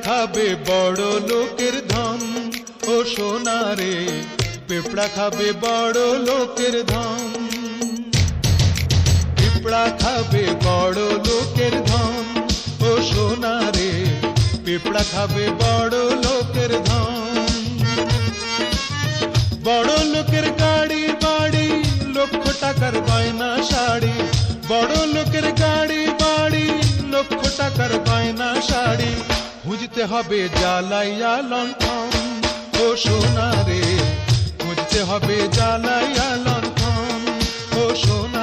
খাবে বড় লোকের ধন, ও সোনা রে পিঁপড়া খাবে বড় লোকের ধন। পিঁপড়া খাবে বড় লোকের ধন, ও সোনা রে পিঁপড়া খাবে বড় লোকের ধন। বড় লোকের গাড়ি বাড়ি, লক্ষ টাকার গয়না শাড়ি, বড় লোকের গাড়ি বাড়ি, লক্ষ টাকার গয়না শাড়ি, খুঁজতে হবে জ্বালাইয়া লণ্ঠন, ও সোনা রে খুঁজতে হবে জ্বালাইয়া লণ্ঠন, ও সোনা